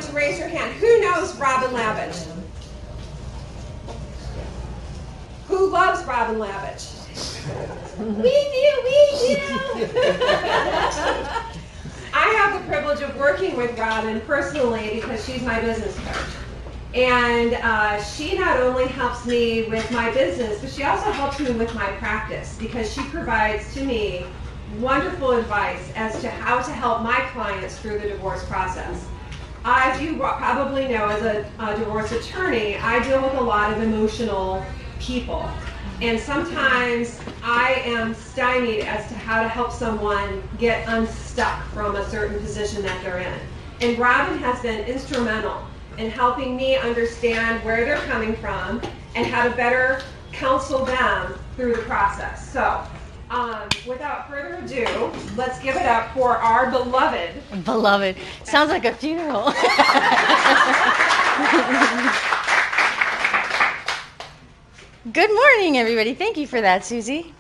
to raise your hand. Who knows Robin Lavitch? Who loves Robin Lavitch? We do. I have the privilege of working with Robin personally because she's my business coach. And she not only helps me with my business, but she also helps me with my practice because she provides to me wonderful advice as to how to help my clients through the divorce process. As you probably know, as a divorce attorney, I deal with a lot of emotional people. And sometimes I am stymied as to how to help someone get unstuck from a certain position that they're in. And Robin has been instrumental in helping me understand where they're coming from and how to better counsel them through the process. So, without further ado, let's give it up for our beloved. Beloved. Sounds like a funeral. Good morning, everybody. Thank you for that, Susie.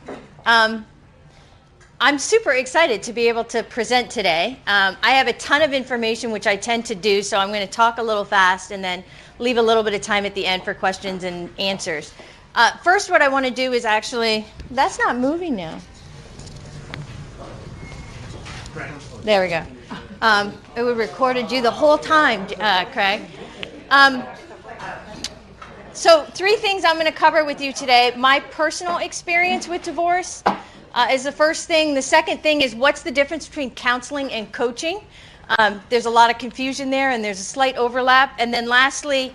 I'm super excited to be able to present today. I have a ton of information, which I tend to do, so I'm going to talk a little fast and then leave a little bit of time at the end for questions and answers. First, what I want to do is actually, that's not moving now. There we go. It would recorded you the whole time, Craig. So 3 things I'm going to cover with you today. My personal experience with divorce is the first thing. The second thing is what's the difference between counseling and coaching. There's a lot of confusion there and there's a slight overlap. And then lastly,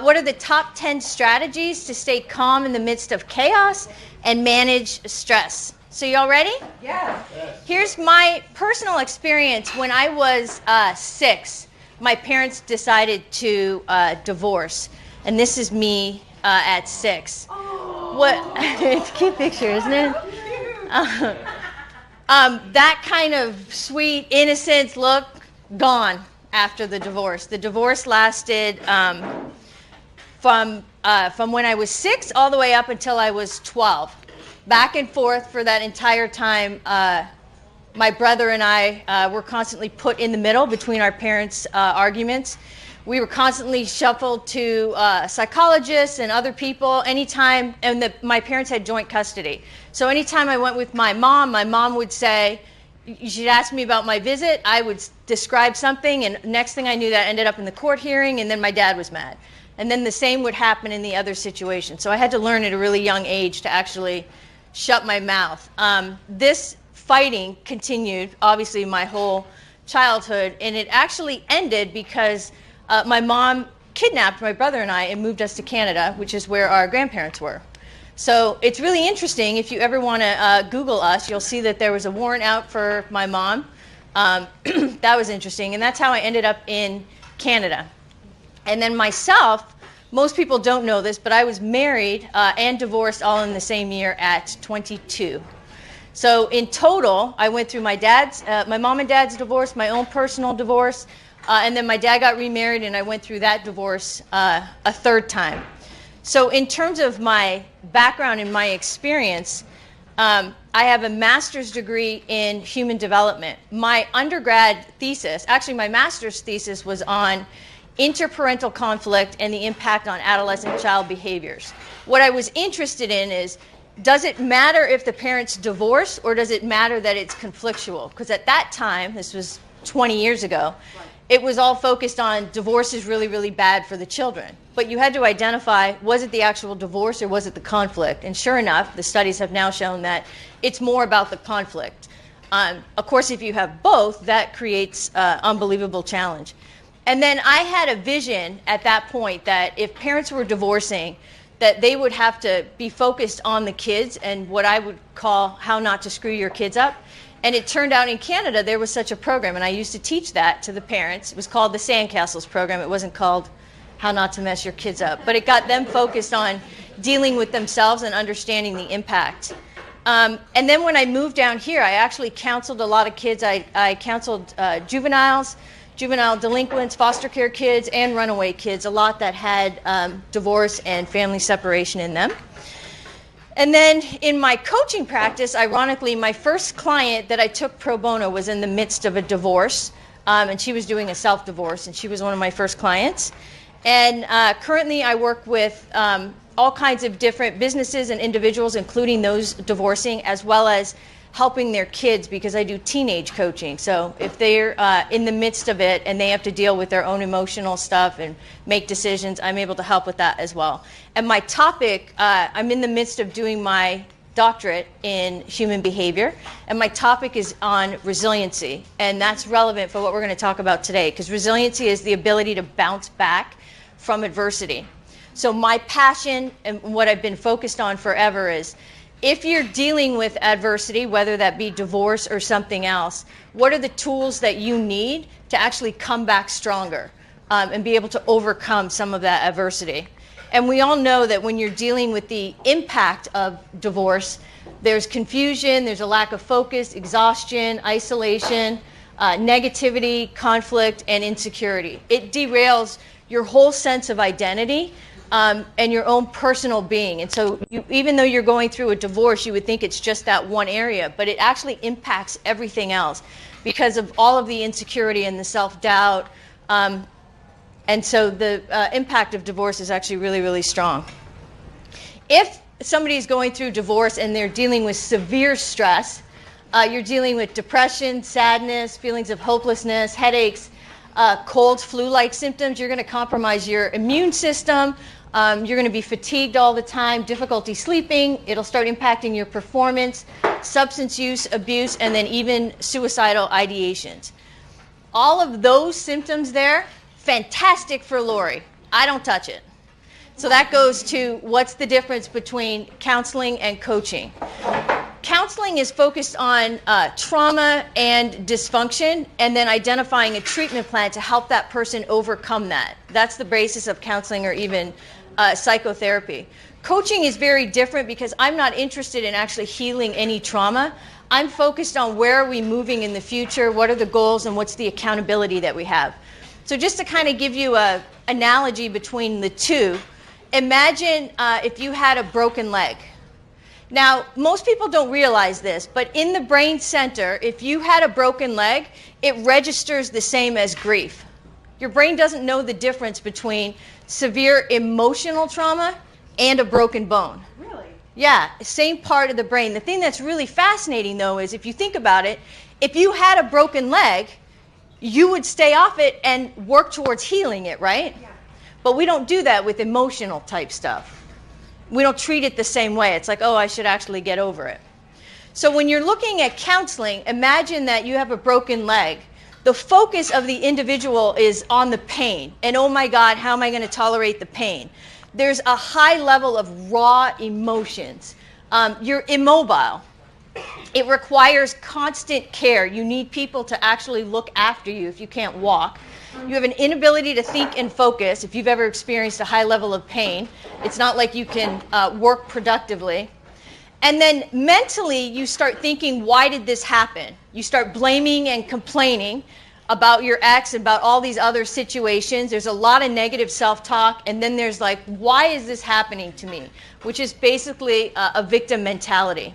what are the top 10 strategies to stay calm in the midst of chaos and manage stress? So y'all ready? Yes. Here's my personal experience. When I was 6, my parents decided to divorce. And this is me at 6. Oh. What? It's a cute picture, isn't it? That kind of sweet, innocent look, gone after the divorce. The divorce lasted from when I was 6 all the way up until I was 12. Back and forth for that entire time. My brother and I were constantly put in the middle between our parents' arguments. We were constantly shuffled to psychologists and other people anytime, and my parents had joint custody. So anytime I went with my mom would say, she'd ask me about my visit, I would describe something, and next thing I knew that ended up in the court hearing, and then my dad was mad. And then the same would happen in the other situation. So I had to learn at a really young age to actually shut my mouth. This fighting continued, obviously, my whole childhood, and it actually ended because my mom kidnapped my brother and I and moved us to Canada, which is where our grandparents were. So it's really interesting. If you ever want to Google us, you'll see that there was a warrant out for my mom. That was interesting. And that's how I ended up in Canada. And then myself, most people don't know this, but I was married and divorced all in the same year at 22. So in total, I went through my mom and dad's divorce, my own personal divorce, and then my dad got remarried, and I went through that divorce a 3rd time. So in terms of my background and my experience, I have a master's degree in human development. My undergrad thesis, actually my master's thesis, was on interparental conflict and the impact on adolescent child behaviors. What I was interested in is, does it matter if the parents divorce, or does it matter that it's conflictual? Because at that time, this was 20 years ago, it was all focused on divorce is really, really bad for the children. But you had to identify, was it the actual divorce or was it the conflict? And sure enough, the studies have now shown that it's more about the conflict. Of course, if you have both, that creates unbelievable challenge. And then I had a vision at that point that if parents were divorcing, that they would have to be focused on the kids and what I would call how not to screw your kids up. And it turned out in Canada there was such a program, and I used to teach that to the parents. It was called the Sandcastles program. It wasn't called How Not to Mess Your Kids Up. But it got them focused on dealing with themselves and understanding the impact. And then when I moved down here, I actually counseled a lot of kids. I counseled juveniles, juvenile delinquents, foster care kids, and runaway kids, a lot that had divorce and family separation in them. And then in my coaching practice, ironically, my first client that I took pro bono was in the midst of a divorce. and she was doing a self-divorce, and she was one of my first clients. And currently I work with all kinds of different businesses and individuals, including those divorcing, as well as helping their kids, because I do teenage coaching. So if they're in the midst of it and they have to deal with their own emotional stuff and make decisions, I'm able to help with that as well. And my topic, I'm in the midst of doing my doctorate in human behavior, and my topic is on resiliency, and that's relevant for what we're going to talk about today, because resiliency is the ability to bounce back from adversity. So my passion and what I've been focused on forever is, if you're dealing with adversity, whether that be divorce or something else, what are the tools that you need to actually come back stronger and be able to overcome some of that adversity? And we all know that when you're dealing with the impact of divorce, there's confusion, there's a lack of focus, exhaustion, isolation, negativity, conflict, and insecurity. It derails your whole sense of identity and your own personal being. And so even though you're going through a divorce, you would think it's just that one area, but it actually impacts everything else because of all of the insecurity and the self-doubt. And so the impact of divorce is actually really, really strong. If somebody is going through divorce and they're dealing with severe stress, you're dealing with depression, sadness, feelings of hopelessness, headaches, cold, flu-like symptoms, you're going to compromise your immune system. You're going to be fatigued all the time, difficulty sleeping. It'll start impacting your performance, substance use, abuse, and then even suicidal ideations. All of those symptoms there, fantastic for Lori. I don't touch it. So that goes to what's the difference between counseling and coaching. Counseling is focused on trauma and dysfunction, and then identifying a treatment plan to help that person overcome that. That's the basis of counseling or even psychotherapy. Coaching is very different because I'm not interested in actually healing any trauma. I'm focused on where are we moving in the future, what are the goals, and what's the accountability that we have. So just to kind of give you an analogy between the two, imagine if you had a broken leg. Now, most people don't realize this, but in the brain center, if you had a broken leg, it registers the same as grief. Your brain doesn't know the difference between severe emotional trauma and a broken bone. Really? Yeah, same part of the brain. The thing that's really fascinating, though, is if you think about it, if you had a broken leg, you would stay off it and work towards healing it, right? Yeah. But we don't do that with emotional type stuff. We don't treat it the same way. It's like, oh, I should actually get over it. So when you're looking at counseling, imagine that you have a broken leg. The focus of the individual is on the pain. And oh my God, how am I going to tolerate the pain? There's a high level of raw emotions. You're immobile. It requires constant care. You need people to actually look after you if you can't walk. You have an inability to think and focus if you've ever experienced a high level of pain. It's not like you can work productively. And then mentally, you start thinking, why did this happen? You start blaming and complaining about your ex, about all these other situations. There's a lot of negative self-talk. And then there's like, why is this happening to me? Which is basically a victim mentality.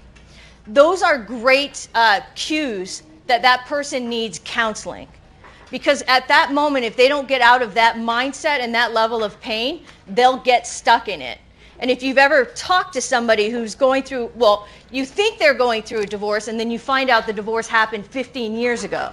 Those are great cues that that person needs counseling. Because at that moment, if they don't get out of that mindset and that level of pain, they'll get stuck in it. And if you've ever talked to somebody who's going through, well, you think they're going through a divorce, and then you find out the divorce happened 15 years ago.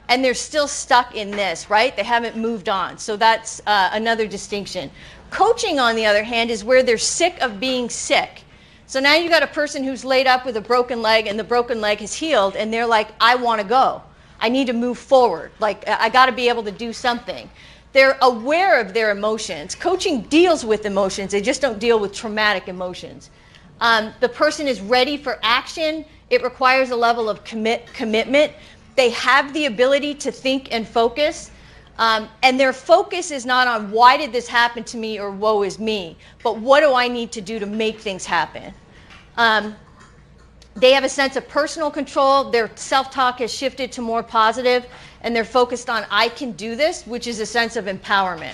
And they're still stuck in this, right? They haven't moved on. So that's another distinction. Coaching, on the other hand, is where they're sick of being sick. So now you got a person who's laid up with a broken leg, and the broken leg has healed, and they're like, I want to go. I need to move forward. Like, I got to be able to do something. They're aware of their emotions. Coaching deals with emotions. They just don't deal with traumatic emotions. The person is ready for action. It requires a level of commitment. They have the ability to think and focus. And their focus is not on why did this happen to me or woe is me, but what do I need to do to make things happen? They have a sense of personal control. Their self-talk has shifted to more positive, and they're focused on I can do this, which is a sense of empowerment.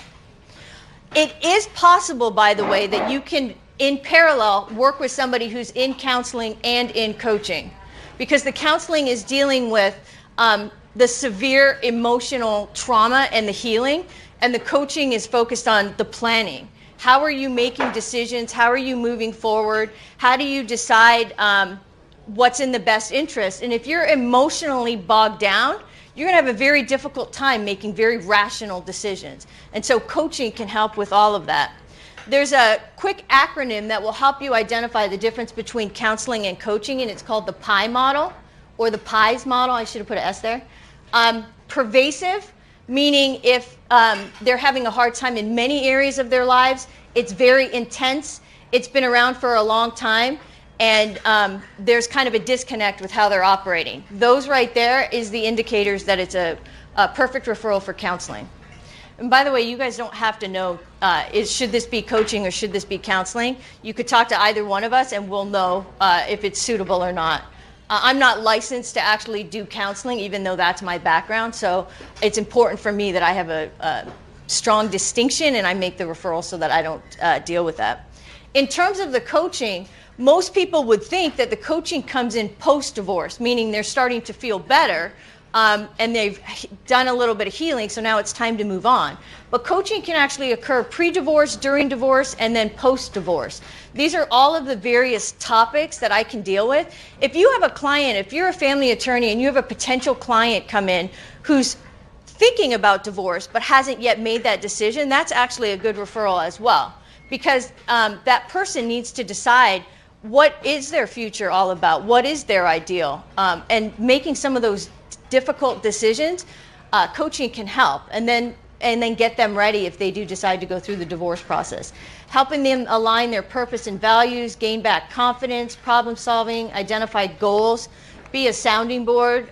It is possible, by the way, that you can, in parallel, work with somebody who's in counseling and in coaching, because the counseling is dealing with the severe emotional trauma and the healing, and the coaching is focused on the planning. How are you making decisions? How are you moving forward? How do you decide what's in the best interest? And if you're emotionally bogged down, you're going to have a very difficult time making very rational decisions. And so coaching can help with all of that. There's a quick acronym that will help you identify the difference between counseling and coaching, and it's called the PI model, or the PIES model. I should have put an S there. Pervasive, meaning if they're having a hard time in many areas of their lives, it's very intense, it's been around for a long time, and there's kind of a disconnect with how they're operating. Those right there is the indicators that it's a perfect referral for counseling. And by the way, you guys don't have to know, should this be coaching or should this be counseling? You could talk to either one of us and we'll know if it's suitable or not. I'm not licensed to actually do counseling, even though that's my background, so it's important for me that I have a strong distinction and I make the referral so that I don't deal with that. In terms of the coaching, most people would think that the coaching comes in post-divorce, meaning they're starting to feel better, and they've done a little bit of healing, so now it's time to move on. But coaching can actually occur pre-divorce, during divorce, and then post-divorce. These are all of the various topics that I can deal with. If you have a client, if you're a family attorney and you have a potential client come in who's thinking about divorce but hasn't yet made that decision, that's actually a good referral as well. Because that person needs to decide what is their future all about, what is their ideal, and making some of those difficult decisions, coaching can help, and then get them ready if they do decide to go through the divorce process. Helping them align their purpose and values, gain back confidence, problem solving, identify goals, be a sounding board,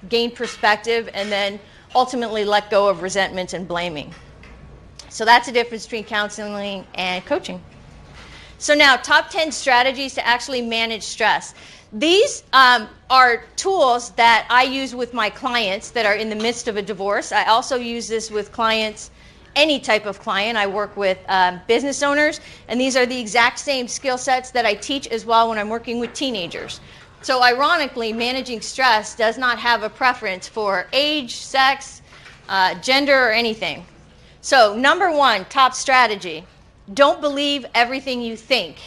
gain perspective, and then ultimately let go of resentment and blaming. So that's the difference between counseling and coaching. So now, top 10 strategies to actually manage stress. These are tools that I use with my clients that are in the midst of a divorce. I also use this with clients, any type of client. I work with business owners, and these are the exact same skill sets that I teach as well when I'm working with teenagers. So ironically, managing stress does not have a preference for age, sex, gender, or anything. So number one, top strategy, don't believe everything you think.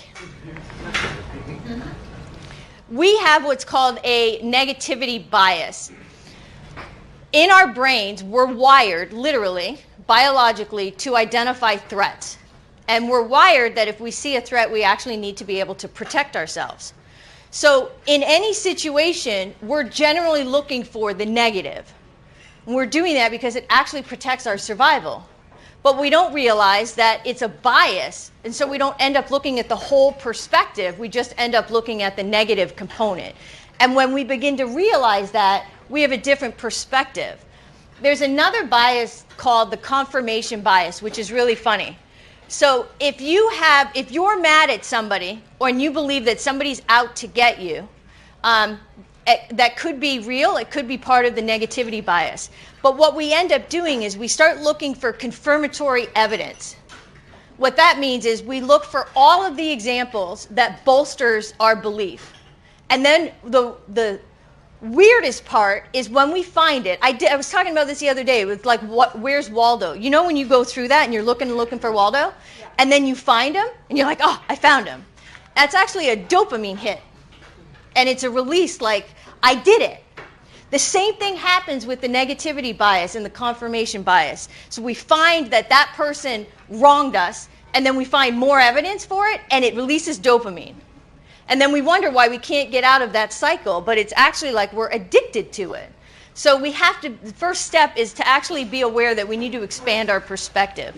We have what's called a negativity bias. In our brains, we're wired, literally, biologically, to identify threats. And we're wired that if we see a threat, we actually need to be able to protect ourselves. So in any situation, we're generally looking for the negative. And we're doing that because it actually protects our survival. But we don't realize that it's a bias, and so we don't end up looking at the whole perspective. We just end up looking at the negative component. And when we begin to realize that, we have a different perspective. There's another bias called the confirmation bias, which is really funny. So if you're mad at somebody, or you believe that somebody's out to get you, that could be real, it could be part of the negativity bias. But what we end up doing is we start looking for confirmatory evidence. What that means is we look for all of the examples that bolsters our belief. And then the weirdest part is when we find it. I was talking about this the other day with where's Waldo? You know when you go through that and you're looking for Waldo? Yeah. And then you find him and you're like, oh, I found him. That's actually a dopamine hit. And it's a release like, I did it. The same thing happens with the negativity bias and the confirmation bias. So we find that person wronged us, and then we find more evidence for it, and it releases dopamine. And then we wonder why we can't get out of that cycle, but it's actually like we're addicted to it. So the first step is to actually be aware that we need to expand our perspective.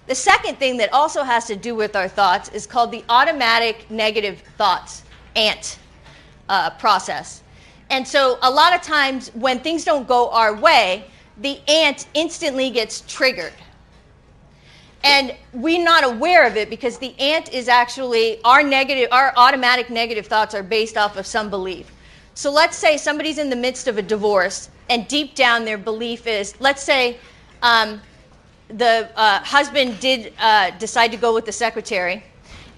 The second thing that also has to do with our thoughts is called the automatic negative thoughts, ANT. Process. And so a lot of times when things don't go our way, the ant instantly gets triggered. And we're not aware of it because the ant is actually our automatic negative thoughts are based off of some belief. So let's say somebody's in the midst of a divorce and deep down their belief is, let's say the husband did decide to go with the secretary.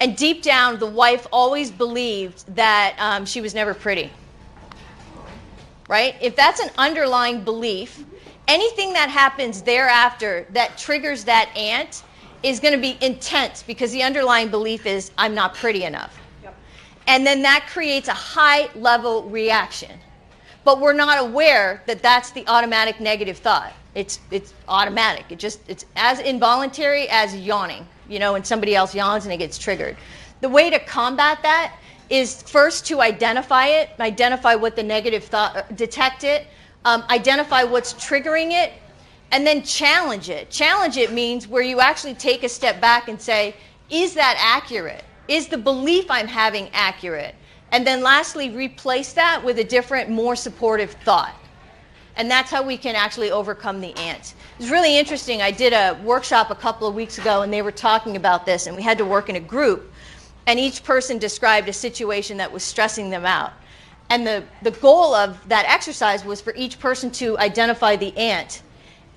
And deep down, the wife always believed that she was never pretty. right? If that's an underlying belief, anything that happens thereafter that triggers that ant is going to be intense because the underlying belief is, I'm not pretty enough. Yep. And then that creates a high-level reaction. But we're not aware that that's the automatic negative thought. It's automatic. It's as involuntary as yawning, when somebody else yawns and it gets triggered. The way to combat that is first to identify what the negative thought, detect it, identify what's triggering it, and then challenge it. Challenge it means where you actually take a step back and say, is that accurate? Is the belief I'm having accurate? And then lastly, replace that with a different, more supportive thought. And that's how we can actually overcome the ants. It's really interesting. I did a workshop a couple of weeks ago, and they were talking about this, and we had to work in a group. And each person described a situation that was stressing them out. And the goal of that exercise was for each person to identify the ant.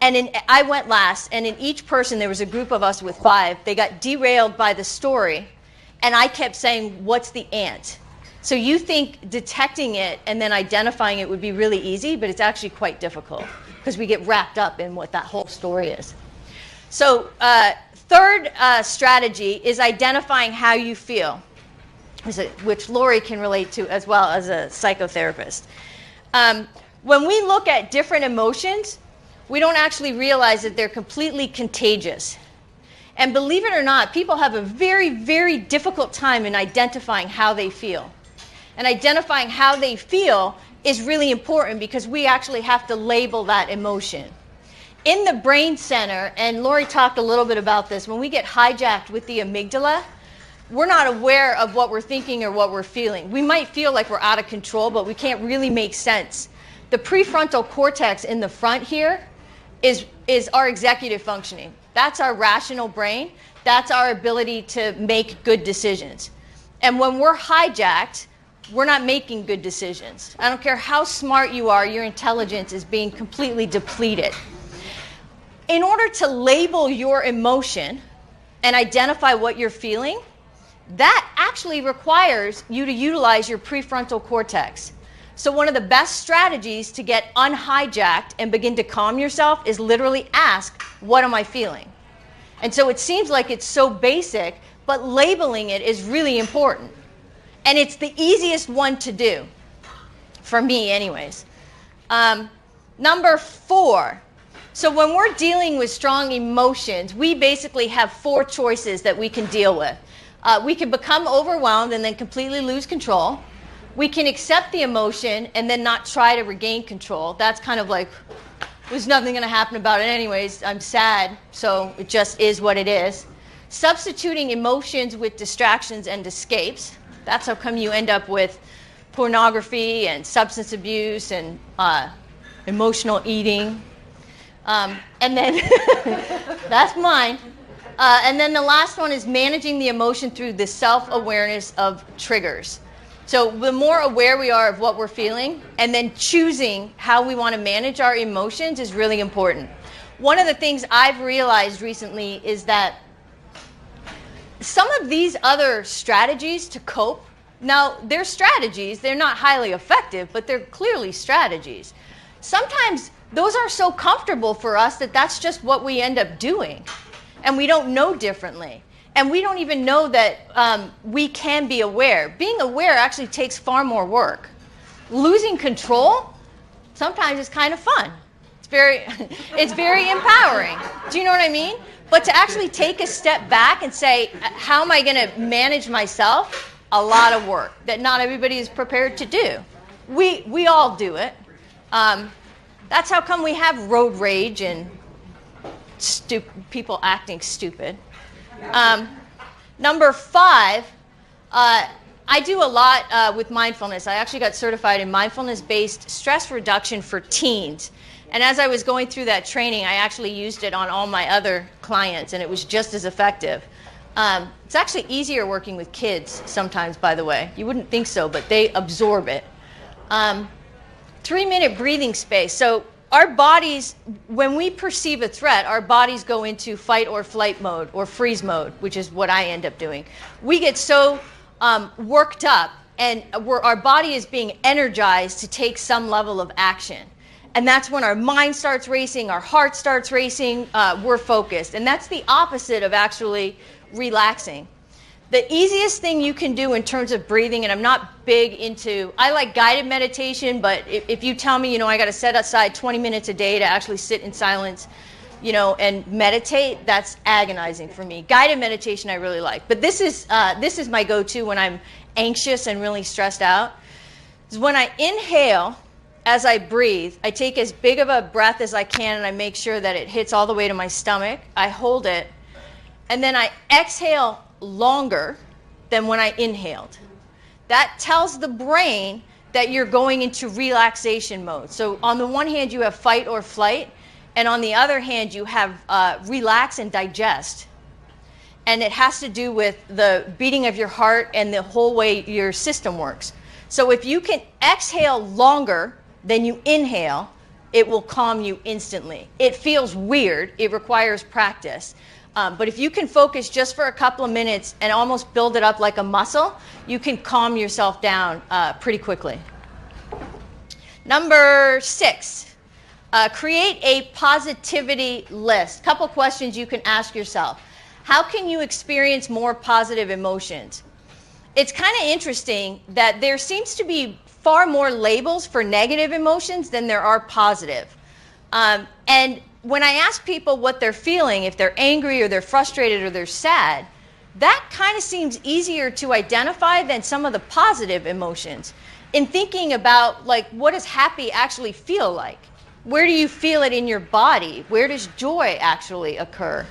And I went last, and in each person, there was a group of us with 5. They got derailed by the story, and I kept saying, what's the ant? So you think detecting it and then identifying it would be really easy, but it's actually quite difficult because we get wrapped up in what that whole story is. So third strategy is identifying how you feel, which Lori can relate to as well as a psychotherapist. When we look at different emotions, we don't actually realize that they're completely contagious. And believe it or not, people have a very, very difficult time in identifying how they feel. And identifying how they feel is really important because we actually have to label that emotion. In the brain center, and Lori talked a little bit about this, when we get hijacked with the amygdala, we're not aware of what we're thinking or what we're feeling. We might feel like we're out of control, but we can't really make sense. The prefrontal cortex in the front here is our executive functioning. That's our rational brain. That's our ability to make good decisions. And when we're hijacked, we're not making good decisions. I don't care how smart you are, your intelligence is being completely depleted. In order to label your emotion and identify what you're feeling, that actually requires you to utilize your prefrontal cortex. So one of the best strategies to get unhijacked and begin to calm yourself is literally ask, what am I feeling? And so it seems like it's so basic, but labeling it is really important. And it's the easiest one to do, for me anyways. Number 4. So when we're dealing with strong emotions, we basically have 4 choices that we can deal with. We can become overwhelmed and then completely lose control. We can accept the emotion and then not try to regain control. That's kind of like, there's nothing going to happen about it anyways. I'm sad, so it just is what it is. Substituting emotions with distractions and escapes. That's how come you end up with pornography and substance abuse and emotional eating. And then, that's mine. And then the last one is managing the emotion through the self-awareness of triggers. So the more aware we are of what we're feeling and then choosing how we want to manage our emotions is really important. One of the things I've realized recently is that some of these other strategies to cope, now they're strategies, they're not highly effective, but they're clearly strategies. Sometimes those are so comfortable for us that that's just what we end up doing. And we don't know differently. And we don't even know that we can be aware. Being aware actually takes far more work. Losing control sometimes is kind of fun. It's very empowering. Do you know what I mean? But to actually take a step back and say, how am I going to manage myself? A lot of work that not everybody is prepared to do. We all do it. That's how come we have road rage and people acting stupid. Number 5, I do a lot with mindfulness. I actually got certified in mindfulness-based stress reduction for teens. And as I was going through that training, I actually used it on all my other clients, and it was just as effective. It's actually easier working with kids sometimes, by the way. You wouldn't think so, but they absorb it. 3-minute breathing space. So our bodies, when we perceive a threat, our bodies go into fight or flight mode or freeze mode, which is what I end up doing. We get so worked up and our body is being energized to take some level of action. And that's when our mind starts racing, our heart starts racing, we're focused. And that's the opposite of actually relaxing. The easiest thing you can do in terms of breathing, and I'm not big into, I like guided meditation, but if you tell me, I got to set aside 20 minutes a day to actually sit in silence, and meditate, that's agonizing for me. Guided meditation I really like. But this is my go-to when I'm anxious and really stressed out. Is when I inhale, as I breathe, I take as big of a breath as I can and I make sure that it hits all the way to my stomach. I hold it, and then I exhale longer than when I inhaled. That tells the brain that you're going into relaxation mode. So on the one hand, you have fight or flight, and on the other hand, you have relax and digest. And it has to do with the beating of your heart and the whole way your system works. So if you can exhale longer than you inhale, it will calm you instantly. It feels weird. It requires practice. But if you can focus just for a couple of minutes and almost build it up like a muscle, you can calm yourself down pretty quickly. Number 6, create a positivity list. Couple questions you can ask yourself. How can you experience more positive emotions? It's kind of interesting that there seems to be far more labels for negative emotions than there are positive. And when I ask people what they're feeling, if they're angry or they're frustrated or they're sad, that kind of seems easier to identify than some of the positive emotions. In thinking about, like, what does happy actually feel like? Where do you feel it in your body? Where does joy actually occur?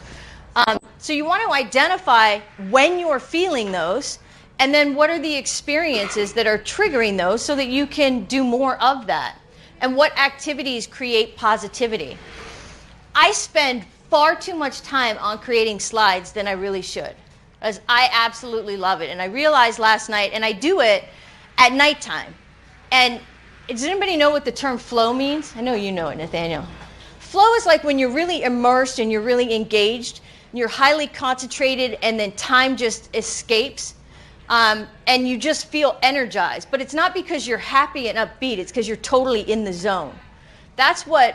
So you want to identify when you're feeling those, and then what are the experiences that are triggering those so that you can do more of that. And what activities create positivity. I spend far too much time on creating slides than I really should, as I absolutely love it. And I realized last night, and I do it at nighttime. And does anybody know what the term flow means? I know you know it, Nathaniel. Flow is like when you're really immersed and you're really engaged, and you're highly concentrated, and then time just escapes, and you just feel energized. But it's not because you're happy and upbeat, it's because you're totally in the zone. That's what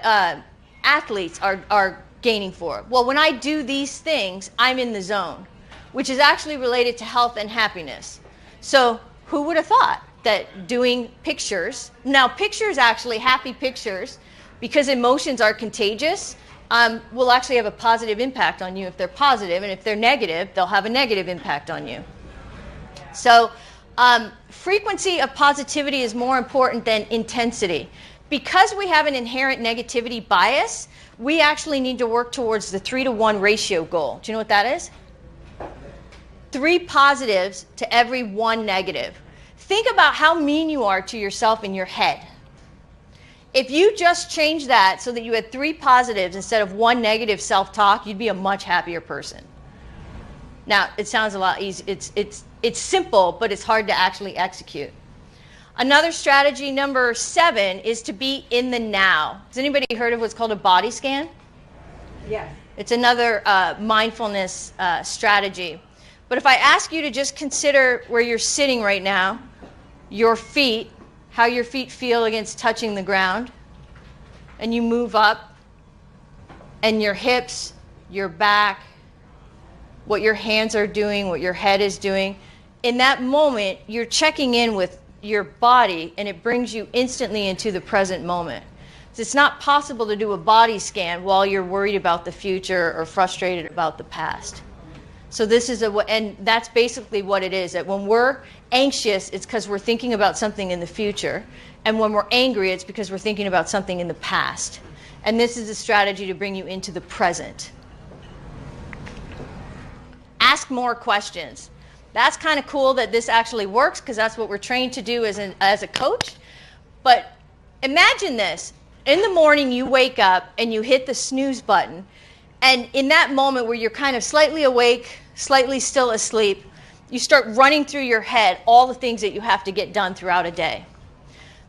athletes are gaining for. Well, when I do these things, I'm in the zone, which is actually related to health and happiness. So who would have thought that doing pictures, now pictures actually, happy pictures, because emotions are contagious, will actually have a positive impact on you if they're positive, and if they're negative, they'll have a negative impact on you. So frequency of positivity is more important than intensity. Because we have an inherent negativity bias, we actually need to work towards the 3-to-1 ratio goal. Do you know what that is? 3 positives to every 1 negative. Think about how mean you are to yourself in your head. If you just change that so that you had 3 positives instead of 1 negative self-talk, you'd be a much happier person. Now, it sounds a lot easy. It's simple, but it's hard to actually execute. Another strategy, number 7, is to be in the now. Has anybody heard of what's called a body scan? Yes. It's another mindfulness strategy. But if I ask you to just consider where you're sitting right now, your feet, how your feet feel against touching the ground, and you move up, and your hips, your back, what your hands are doing, what your head is doing, in that moment, you're checking in with your body, and it brings you instantly into the present moment. So it's not possible to do a body scan while you're worried about the future or frustrated about the past. So this is and that's basically what it is, that when we're anxious, it's because we're thinking about something in the future. And when we're angry, it's because we're thinking about something in the past. And this is a strategy to bring you into the present. Ask more questions. That's kind of cool that this actually works, because that's what we're trained to do as a coach. But imagine this. In the morning, you wake up and you hit the snooze button. And in that moment where you're kind of slightly awake, slightly still asleep, you start running through your head all the things that you have to get done throughout a day.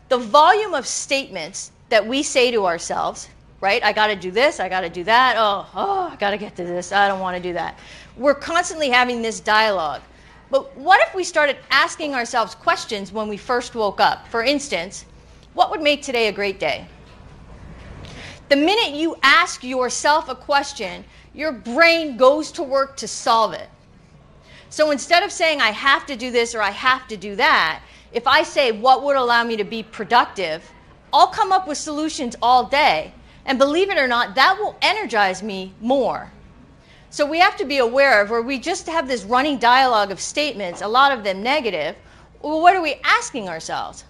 The volume of statements that we say to ourselves, right? I got to do this, I got to do that, oh, I got to get to this, I don't want to do that. We're constantly having this dialogue. But what if we started asking ourselves questions when we first woke up? For instance, what would make today a great day? The minute you ask yourself a question, your brain goes to work to solve it. So instead of saying I have to do this or I have to do that, if I say what would allow me to be productive, I'll come up with solutions all day. And believe it or not, that will energize me more. So we have to be aware of where we just have this running dialogue of statements, a lot of them negative. Well, what are we asking ourselves?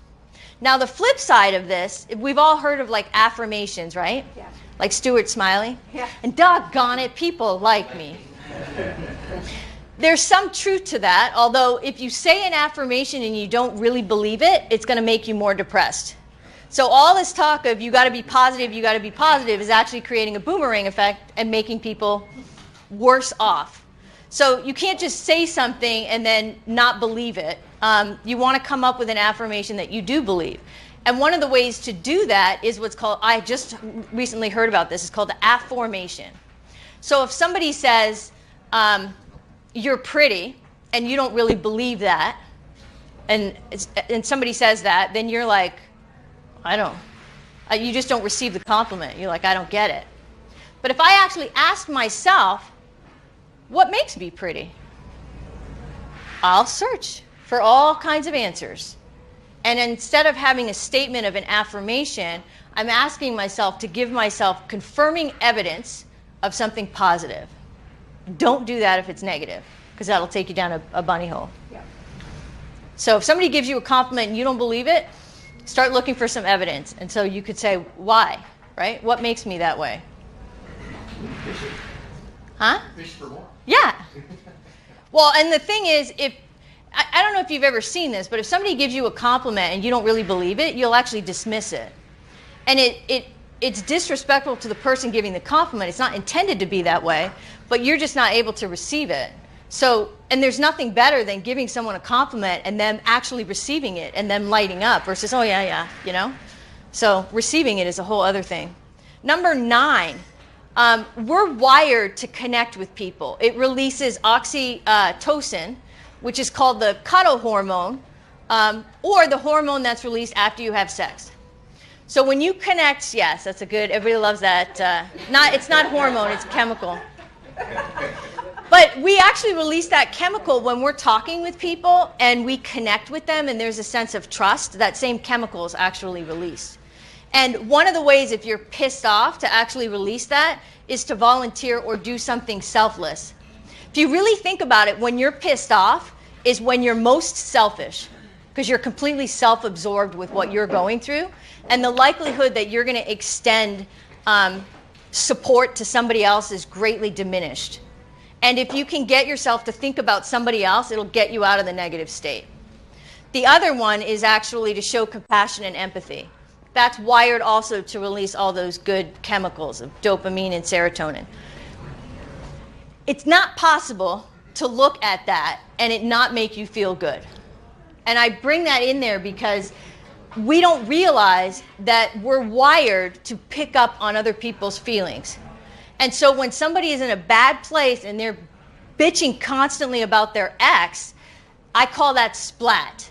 Now, the flip side of this, we've all heard of like affirmations, right? Yeah. Like Stuart Smiley. Yeah. And doggone it, people like me. There's some truth to that, although if you say an affirmation and you don't really believe it, it's going to make you more depressed. So all this talk of you got to be positive is actually creating a boomerang effect and making people worse off. So you can't just say something and then not believe it. You want to come up with an affirmation that you do believe. And one of the ways to do that is what's called, I just recently heard about this, it's called the affirmation. So if somebody says, you're pretty, and you don't really believe that, and somebody says that, then you're like, you just don't receive the compliment. You're like, I don't get it. But if I actually ask myself, what makes me pretty? I'll search for all kinds of answers. And instead of having a statement of an affirmation, I'm asking myself to give myself confirming evidence of something positive. Don't do that if it's negative, because that'll take you down a bunny hole. Yeah. So if somebody gives you a compliment and you don't believe it, start looking for some evidence. And so you could say, why, right? What makes me that way? Huh? Fish for more. Yeah. Well, and the thing is, I don't know if you've ever seen this, but if somebody gives you a compliment and you don't really believe it, you'll actually dismiss it. And it's disrespectful to the person giving the compliment. It's not intended to be that way, but you're just not able to receive it. So, and there's nothing better than giving someone a compliment and them actually receiving it and them lighting up versus, oh yeah, you know? So receiving it is a whole other thing. Number 9. We're wired to connect with people. It releases oxytocin, which is called the cuddle hormone, or the hormone that's released after you have sex. So when you connect, yes, that's a good, everybody loves that. It's not hormone, it's chemical. But we actually release that chemical when we're talking with people and we connect with them and there's a sense of trust. That same chemical is actually released. And one of the ways, if you're pissed off, to actually release that is to volunteer or do something selfless. If you really think about it, when you're pissed off is when you're most selfish, because you're completely self-absorbed with what you're going through, and the likelihood that you're going to extend support to somebody else is greatly diminished. And if you can get yourself to think about somebody else, it'll get you out of the negative state. The other one is actually to show compassion and empathy. That's wired also to release all those good chemicals of dopamine and serotonin. It's not possible to look at that and it not make you feel good. And I bring that in there because we don't realize that we're wired to pick up on other people's feelings. And so when somebody is in a bad place and they're bitching constantly about their ex, I call that splat.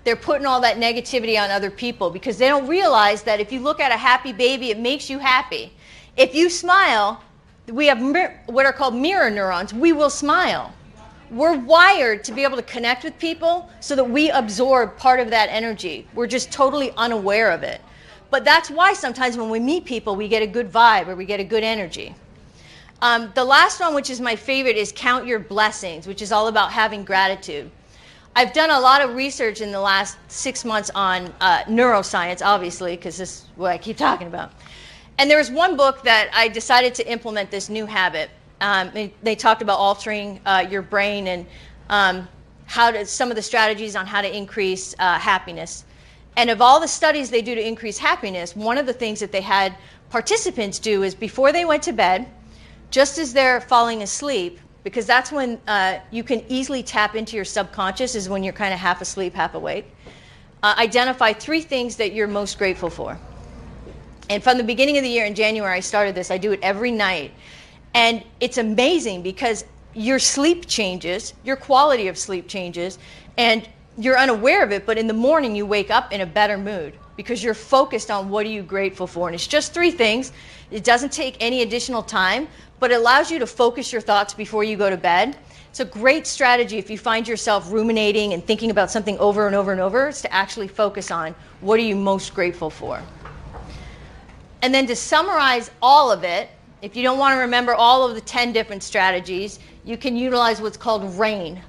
They're putting all that negativity on other people because they don't realize that if you look at a happy baby, it makes you happy. If you smile, we have what are called mirror neurons. We will smile. We're wired to be able to connect with people so that we absorb part of that energy. We're just totally unaware of it. But that's why sometimes when we meet people, we get a good vibe or we get a good energy. The last one, which is my favorite, is count your blessings, which is all about having gratitude. I've done a lot of research in the last 6 months on neuroscience, obviously, because this is what I keep talking about. And there was one book that I decided to implement this new habit. They talked about altering your brain and some of the strategies on how to increase happiness. And of all the studies they do to increase happiness, one of the things that they had participants do is before they went to bed, just as they're falling asleep, because that's when you can easily tap into your subconscious, is when you're kind of half asleep, half awake. Identify 3 things that you're most grateful for. And from the beginning of the year in January, I started this. I do it every night. And it's amazing because your sleep changes, your quality of sleep changes, and you're unaware of it, but in the morning you wake up in a better mood because you're focused on what are you grateful for. And it's just 3 things. It doesn't take any additional time, but it allows you to focus your thoughts before you go to bed. It's a great strategy if you find yourself ruminating and thinking about something over and over and over, is to actually focus on what are you most grateful for. And then to summarize all of it, if you don't want to remember all of the 10 different strategies, you can utilize what's called RAIN.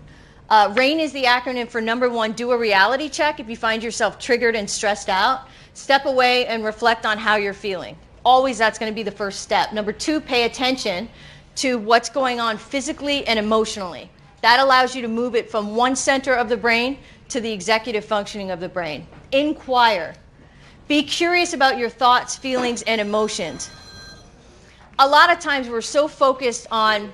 RAIN is the acronym for number 1, do a reality check. If you find yourself triggered and stressed out, step away and reflect on how you're feeling. Always that's going to be the first step. Number 2, pay attention to what's going on physically and emotionally. That allows you to move it from one center of the brain to the executive functioning of the brain. Inquire. Be curious about your thoughts, feelings, and emotions. A lot of times we're so focused on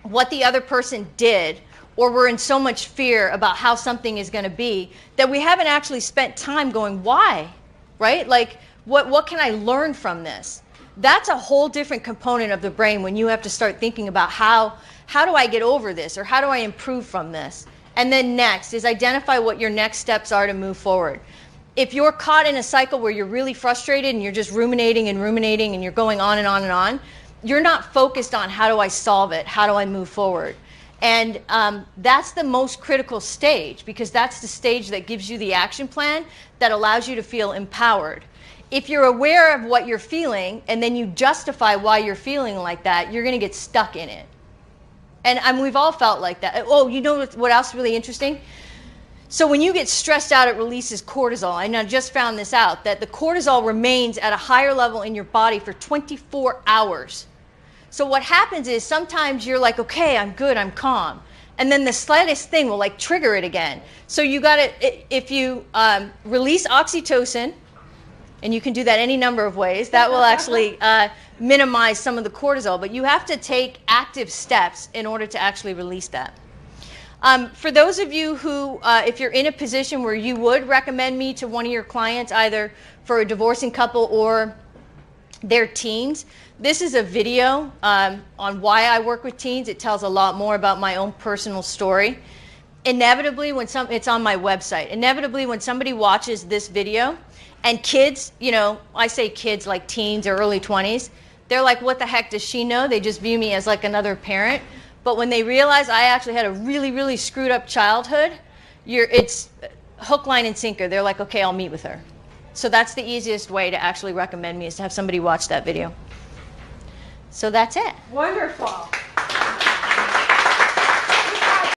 what the other person did, or we're in so much fear about how something is going to be, that we haven't actually spent time going, why? Right? Like, what can I learn from this? That's a whole different component of the brain when you have to start thinking about how do I get over this, or how do I improve from this? And then next is identify what your next steps are to move forward. If you're caught in a cycle where you're really frustrated and you're just ruminating and ruminating and you're going on and on and on, you're not focused on how do I solve it, how do I move forward. And that's the most critical stage, because that's the stage that gives you the action plan that allows you to feel empowered. If you're aware of what you're feeling and then you justify why you're feeling like that, you're going to get stuck in it. And we've all felt like that. Oh, you know what else is really interesting? So when you get stressed out, it releases cortisol. And I just found this out, that the cortisol remains at a higher level in your body for 24 hours. So what happens is sometimes you're like, okay, I'm good, I'm calm. And then the slightest thing will like trigger it again. So you got to, if you release oxytocin, and you can do that any number of ways, that will actually minimize some of the cortisol. But you have to take active steps in order to actually release that. For those of you who, if you're in a position where you would recommend me to one of your clients, either for a divorcing couple or their teens, this is a video on why I work with teens. It tells a lot more about my own personal story. Inevitably, it's on my website. Inevitably, when somebody watches this video, and kids, you know, I say kids like teens or early 20s, they're like, what the heck does she know? They just view me as like another parent. But when they realize I actually had a really, really screwed up childhood, it's hook, line, and sinker. They're like, okay, I'll meet with her. So that's the easiest way to actually recommend me, is to have somebody watch that video. So that's it. Wonderful.